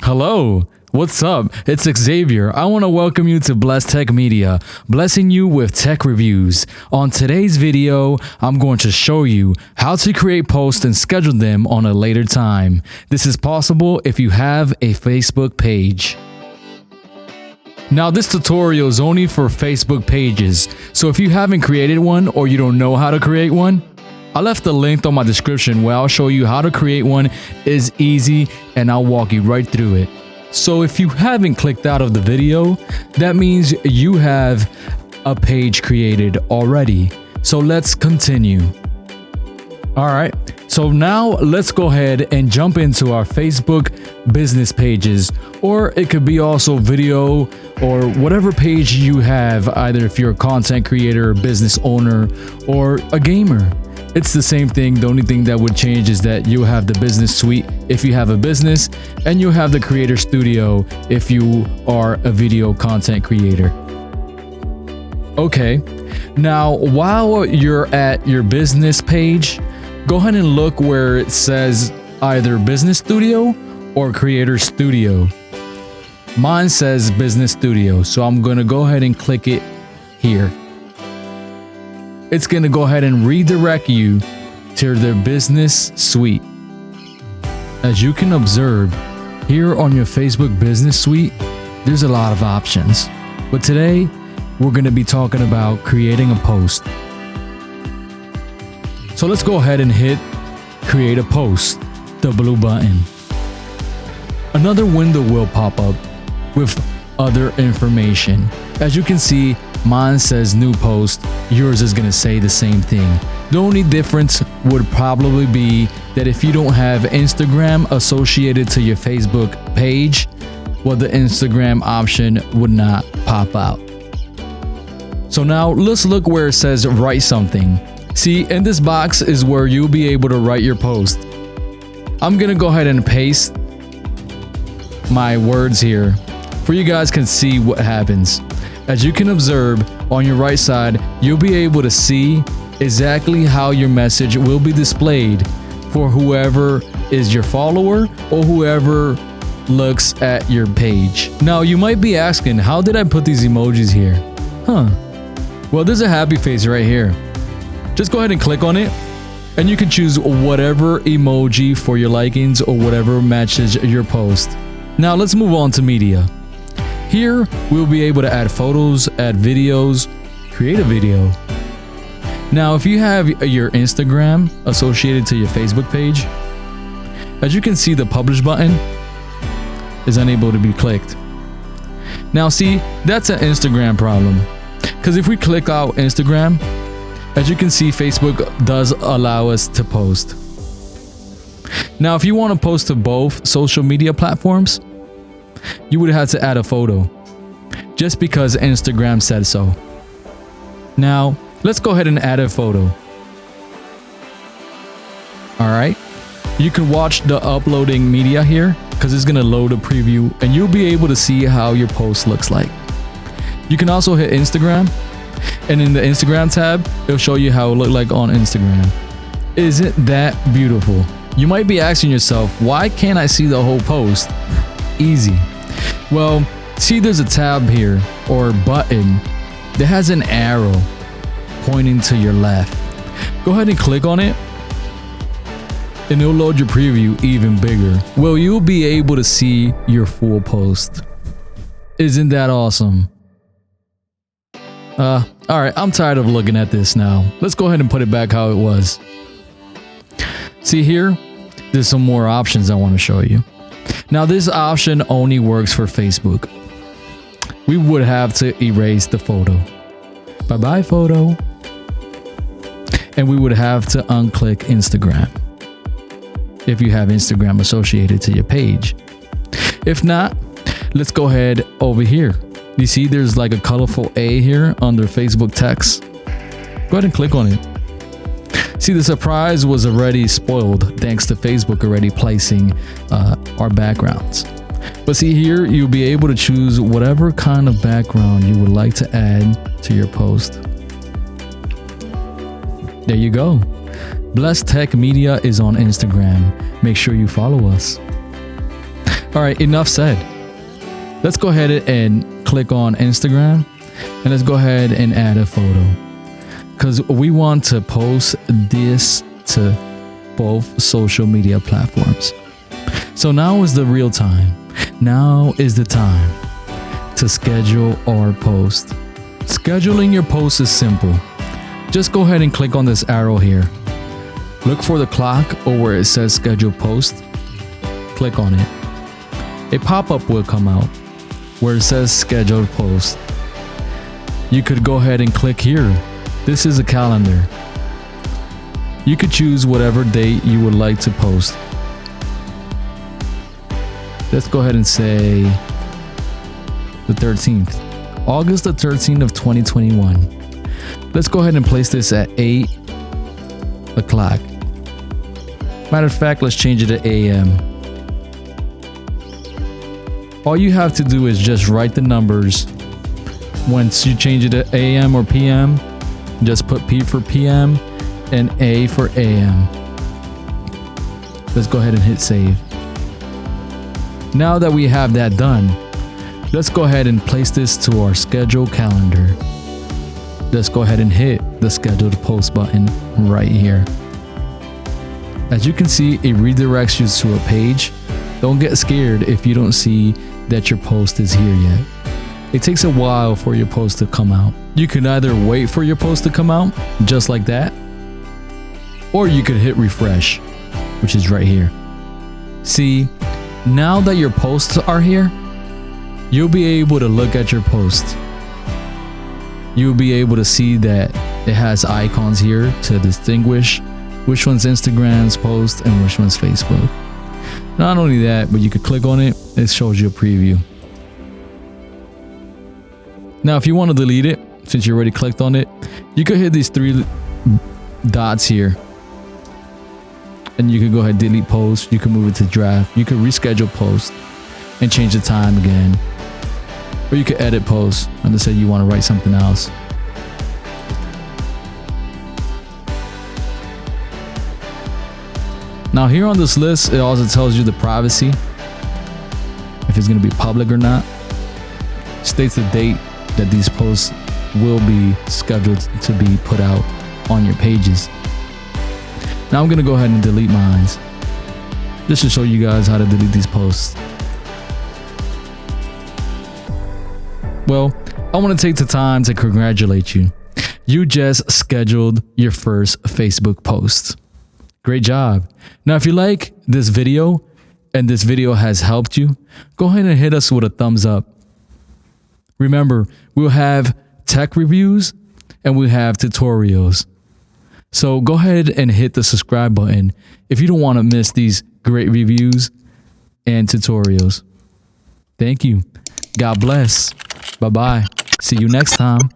Hello, what's up? It's Xavier. I want to welcome you to Blessed Tech Media, blessing you with tech reviews. On today's video, I'm going to show you how to create posts and schedule them on a later time. This is possible if you have a Facebook page. Now, this tutorial is only for Facebook pages, so if you haven't created one or you don't know how to create one, I left a link on my description where I'll show you how to create one. It's easy and I'll walk you right through it. So if you haven't clicked out of the video, that means you have a page created already. So let's continue. Alright, so now let's go ahead and jump into our Facebook business pages, or it could be also video or whatever page you have, either if you're a content creator, business owner, or a gamer. It's the same thing. The only thing that would change is that you have the business suite if you have a business, and you have the creator studio if you are a video content creator. Okay, now while you're at your business page, go ahead and look where it says either business studio or creator studio. Mine says business studio, so I'm going to go ahead and click it here. It's going to go ahead and redirect you to their business suite. As you can observe, here on your Facebook business suite, there's a lot of options. But today, we're going to be talking about creating a post. So let's go ahead and hit create a post, the blue button. Another window will pop up with other information. As you can see, mine says new post, yours is going to say the same thing. The only difference would probably be that if you don't have Instagram associated to your Facebook page, well, the Instagram option would not pop out. So now let's look where it says write something. See, in this box is where you'll be able to write your post. I'm going to go ahead and paste my words here for you guys can see what happens. As you can observe on your right side, you'll be able to see exactly how your message will be displayed for whoever is your follower or whoever looks at your page. Now, you might be asking, how did I put these emojis here? Well, there's a happy face right here. Just go ahead and click on it, and you can choose whatever emoji for your likings or whatever matches your post. Now, let's move on to media. Here, we'll be able to add photos, add videos, create a video. Now, if you have your Instagram associated to your Facebook page, as you can see, the publish button is unable to be clicked. Now, see, that's an Instagram problem. Because if we click out Instagram, as you can see, Facebook does allow us to post. Now, if you want to post to both social media platforms, you would have to add a photo, just because Instagram said so. Now, let's go ahead and add a photo. Alright, you can watch the uploading media here, because it's going to load a preview, and you'll be able to see how your post looks like. You can also hit Instagram, and in the Instagram tab, it'll show you how it looked like on Instagram. Isn't that beautiful? You might be asking yourself, why can't I see the whole post? Easy. Well, see, there's a tab here, or button, that has an arrow pointing to your left. Go ahead and click on it, and it'll load your preview even bigger. Well, you'll be able to see your full post. Isn't that awesome? Alright, I'm tired of looking at this now. Let's go ahead and put it back how it was. See here, there's some more options I want to show you. Now, this option only works for Facebook. We would have to erase the photo. Bye-bye, photo. And we would have to unclick Instagram if you have Instagram associated to your page. If not, let's go ahead over here. You see there's like a colorful A here under Facebook text. Go ahead and click on it. See, the surprise was already spoiled thanks to Facebook already placing our backgrounds. But see here, you'll be able to choose whatever kind of background you would like to add to your post. There you go. Blessed Tech Media is on Instagram. Make sure you follow us. All right, enough said. Let's go ahead and click on Instagram and let's go ahead and add a photo because we want to post this to both social media platforms. So now is the real time. Now is the time to schedule our post. Scheduling your post is simple. Just go ahead and click on this arrow here. Look for the clock or where it says schedule post. Click on it. A pop-up will come out where it says scheduled post. You could go ahead and click here. This is a calendar. You could choose whatever date you would like to post. Let's go ahead and say the 13th. August the 13th of 2021. Let's go ahead and place this at 8 o'clock. Matter of fact, let's change it to AM. All you have to do is just write the numbers. Once you change it to AM or PM, just put P for PM and A for AM. Let's go ahead and hit save. Now that we have that done, let's go ahead and place this to our schedule calendar. Let's go ahead and hit the scheduled post button right here. As you can see, it redirects you to a page. Don't get scared if you don't see that your post is here yet. It takes a while for your post to come out. You can either wait for your post to come out, just like that, or you could hit refresh, which is right here. See, now that your posts are here, you'll be able to look at your post. You'll be able to see that it has icons here to distinguish which one's Instagram's post and which one's Facebook. Not only that, but you could click on it, it shows you a preview. Now, if you want to delete it, since you already clicked on it, you could hit these 3 dots here. And you could go ahead and delete post. You can move it to draft. You could reschedule post and change the time again. Or you could edit post and let's say you want to write something else. Now here on this list, it also tells you the privacy, if it's going to be public or not. States the date that these posts will be scheduled to be put out on your pages. Now I'm going to go ahead and delete mine, just to show you guys how to delete these posts. Well, I want to take the time to congratulate you. You just scheduled your first Facebook post. Great job. Now, if you like this video and this video has helped you, go ahead and hit us with a thumbs up. Remember, we'll have tech reviews and we'll have tutorials. So go ahead and hit the subscribe button if you don't want to miss these great reviews and tutorials. Thank you. God bless. Bye-bye. See you next time.